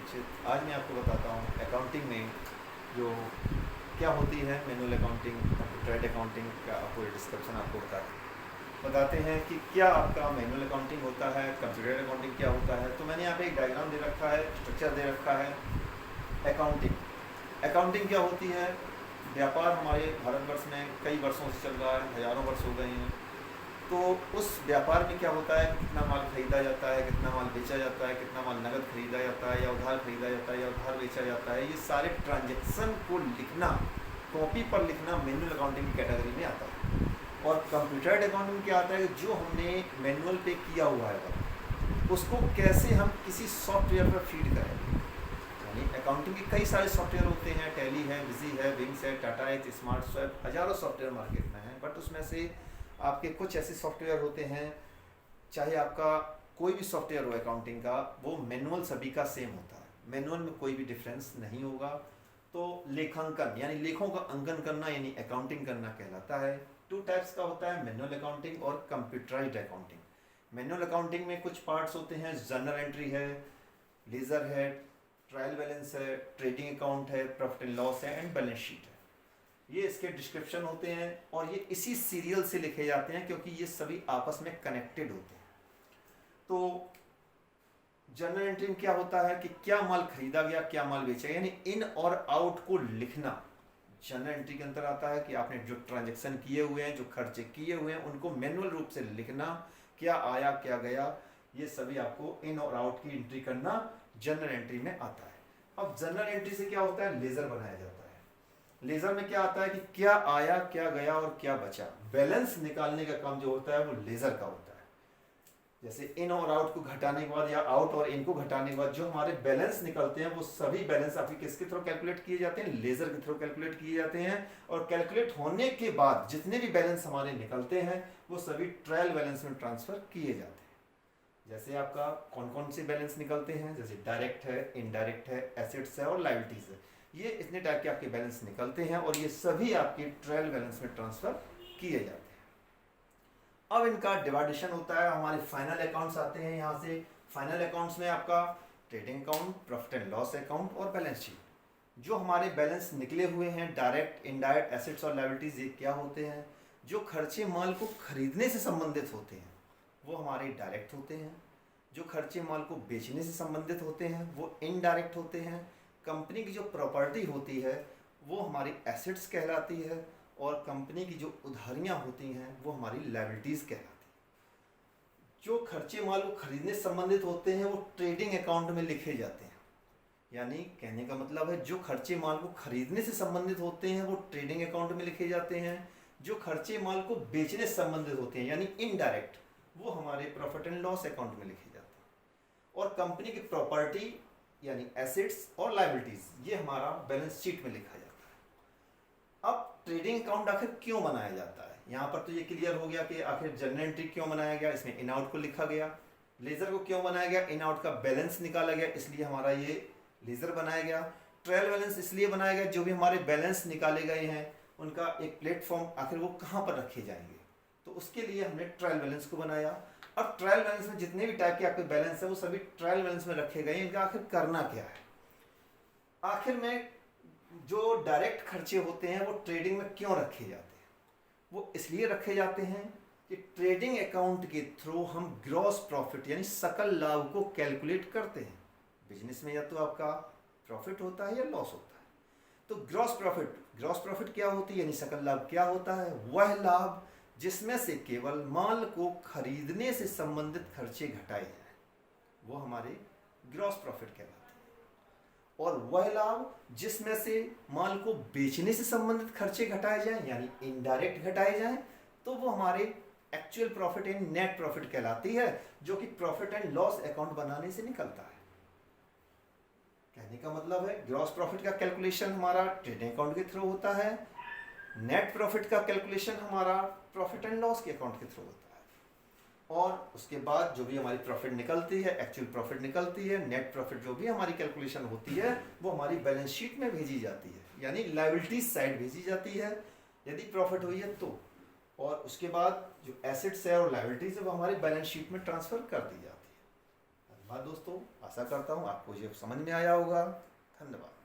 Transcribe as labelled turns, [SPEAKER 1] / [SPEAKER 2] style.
[SPEAKER 1] दीक्षित। आज मैं आपको बताता हूँ अकाउंटिंग में जो क्या होती है मैनुअल अकाउंटिंग, कंप्यूटराइज्ड अकाउंटिंग का पूरे डिस्क्रिप्शन आपको बताते हैं कि क्या आपका मैनुअल अकाउंटिंग होता है, कंप्यूटराइज्ड अकाउंटिंग क्या होता है। तो मैंने यहाँ पे एक डायग्राम दे रखा है, स्ट्रक्चर दे रखा है। अकाउंटिंग अकाउंटिंग क्या होती है? व्यापार हमारे भारतवर्ष में कई वर्षों से चल रहा है, हज़ारों वर्ष हो गए हैं। तो उस व्यापार में क्या होता है, कितना माल खरीदा जाता है, कितना माल बेचा जाता है, कितना माल नगद खरीदा जाता है या उधार खरीदा जाता है या उधार बेचा जाता है, ये सारे ट्रांजैक्शन को लिखना, कॉपी पर लिखना मैनुअल अकाउंटिंग की कैटेगरी में आता है। और कंप्यूटराइज्ड अकाउंटिंग क्या आता है, जो हमने मैनुअल पे किया हुआ है उसको कैसे हम किसी सॉफ्टवेयर पर फीड करें। यानी अकाउंटिंग के कई सारे सॉफ्टवेयर होते हैं, टैली है, विजी है, विंग्स है, टाटा है, स्मार्ट स्वैप, हजारों सॉफ्टवेयर मार्केट में हैं। बट उसमें से आपके कुछ ऐसे सॉफ्टवेयर होते हैं, चाहे आपका कोई भी सॉफ्टवेयर हो अकाउंटिंग का, वो मैनुअल सभी का सेम होता है, मैनुअल में कोई भी डिफरेंस नहीं होगा। तो लेखांकन यानी लेखों का अंकन करना यानी अकाउंटिंग करना कहलाता है। टू टाइप्स का होता है, मैनुअल अकाउंटिंग और कंप्यूटराइज्ड अकाउंटिंग। मैनुअल अकाउंटिंग में कुछ पार्ट्स होते हैं, जर्नल एंट्री है, लेजर है, ट्रायल बैलेंस है, ट्रेडिंग अकाउंट है, प्रॉफिट एंड लॉस है एंड बैलेंस शीट है। ये इसके डिस्क्रिप्शन होते हैं और ये इसी सीरियल से लिखे जाते हैं क्योंकि ये सभी आपस में कनेक्टेड होते हैं। तो जर्नल एंट्री में क्या होता है कि क्या माल खरीदा गया, क्या माल बेचा, यानी इन और आउट को लिखना जर्नल एंट्री के अंदर आता है। कि आपने जो ट्रांजैक्शन किए हुए हैं, जो खर्चे किए हुए हैं, उनको मैनुअल रूप से लिखना, क्या आया क्या गया, ये सभी आपको इन और आउट की एंट्री करना जर्नल एंट्री में आता है। अब जर्नल एंट्री से क्या होता है, लेजर बनाया जाता है। लेजर में क्या आता है कि क्या आया क्या गया और क्या बचा, बैलेंस निकालने का काम जो होता है वो लेजर का होता है। जैसे इन और आउट को घटाने के बाद या आउट और इन को घटाने के बाद जो हमारे बैलेंस निकलते हैं वो सभी बैलेंस आपके किसके थ्रू कैलकुलेट किए जाते हैं, लेजर के थ्रू कैलकुलेट किए जाते हैं। और कैलकुलेट होने के बाद जितने भी बैलेंस हमारे निकलते हैं वो सभी ट्रायल बैलेंस में ट्रांसफर किए जाते हैं। जैसे आपका कौन कौन से बैलेंस निकलते हैं, जैसे डायरेक्ट है, इनडायरेक्ट है, एसेट्स है और लायबिलिटीज है। ये इतने टाइप के आपके बैलेंस निकलते हैं और ये सभी आपके ट्रायल बैलेंस में ट्रांसफर किए जाते हैं। अब इनका डिवाइडेशन होता है, हमारे फाइनल अकाउंट्स आते हैं यहाँ से। फाइनल अकाउंट्स में आपका trading account, profit and loss account और बैलेंस शीट। जो हमारे बैलेंस निकले हुए हैं, डायरेक्ट इनडायरेक्ट एसेट्स और लायबिलिटीज, ये क्या होते हैं? जो खर्चे माल को खरीदने से संबंधित होते हैं वो हमारे डायरेक्ट होते हैं। जो खर्चे माल को बेचने से संबंधित होते हैं वो इनडायरेक्ट होते हैं। कंपनी की जो प्रॉपर्टी होती है वो हमारी एसेट्स कहलाती है और कंपनी की जो उधारियां होती हैं वो हमारी लायबिलिटीज कहलाती है। जो खर्चे माल को खरीदने से संबंधित होते हैं वो ट्रेडिंग अकाउंट में लिखे जाते हैं। यानी कहने का मतलब है जो खर्चे माल को खरीदने से संबंधित होते हैं वो ट्रेडिंग अकाउंट में लिखे जाते हैं। जो खर्चे माल को बेचने से संबंधित होते हैं यानी इनडायरेक्ट, वो हमारे प्रॉफिट एंड लॉस अकाउंट में लिखे जाते हैं। और कंपनी की प्रॉपर्टी यानी एसेट्स और लायबिलिटीज ये हमारा बैलेंस शीट में लिखा जाता है। अब ट्रेडिंग अकाउंट आखिर क्यों बनाया जाता है, यहाँ पर तो ये क्लियर हो गया कि आखिर जर्नल एंट्री क्यों बनाया गया, इसमें इन आउट को लिखा गया। लेजर को क्यों बनाया गया, इन आउट का बैलेंस निकाला गया इसलिए हमारा ये लेजर बनाया गया। ट्रायल बैलेंस इसलिए बनाया गया जो भी हमारे बैलेंस निकाले गए हैं उनका एक प्लेटफॉर्म आखिर वो कहाँ पर रखे जाएंगे, तो उसके लिए हमने ट्रायल बैलेंस को बनाया। अब ट्रायल बैलेंस में जितने भी टाइप के आपके बैलेंस है वो सभी ट्रायल बैलेंस में रखे गए हैं। इनका आखिर करना क्या है, आखिर में जो डायरेक्ट खर्चे होते हैं वो ट्रेडिंग में क्यों रखे जाते हैं? वो इसलिए रखे जाते हैं कि ट्रेडिंग अकाउंट के थ्रू हम ग्रॉस प्रॉफिट यानी सकल लाभ को कैलकुलेट करते हैं। बिजनेस में या तो आपका प्रॉफिट होता है या लॉस होता है। तो ग्रॉस प्रॉफिट क्या होती है यानी सकल लाभ क्या होता है? वह लाभ जिसमें से केवल माल को खरीदने से संबंधित खर्चे घटाए जाए वो हमारे ग्रॉस प्रॉफिट कहलाते हैं। और वह लाभ जिसमें से माल को बेचने से संबंधित खर्चे घटाए जाए यानी इनडायरेक्ट घटाए जाए तो वो हमारे actual profit and net profit कहलाती है, जो कि प्रॉफिट एंड लॉस अकाउंट बनाने से निकलता है। कहने का मतलब है ग्रॉस प्रॉफिट का कैलकुलेशन हमारा ट्रेडिंग अकाउंट के थ्रू होता है, नेट प्रॉफिट का कैलकुलेशन हमारा प्रॉफिट एंड लॉस के अकाउंट के थ्रू होता है। और उसके बाद जो भी हमारी प्रॉफिट निकलती है, एक्चुअल प्रॉफिट निकलती है, नेट प्रॉफिट जो भी हमारी कैलकुलेशन होती है वो हमारी बैलेंस शीट में भेजी जाती है यानी लायबिलिटीज साइड भेजी जाती है यदि प्रॉफिट हुई है तो। और उसके बाद जो एसेट्स है और लायबिलिटीज है वो हमारी बैलेंस शीट में ट्रांसफर कर दी जाती है। धन्यवाद दोस्तों, आशा करता हूँ आपको ये समझ में आया होगा। धन्यवाद।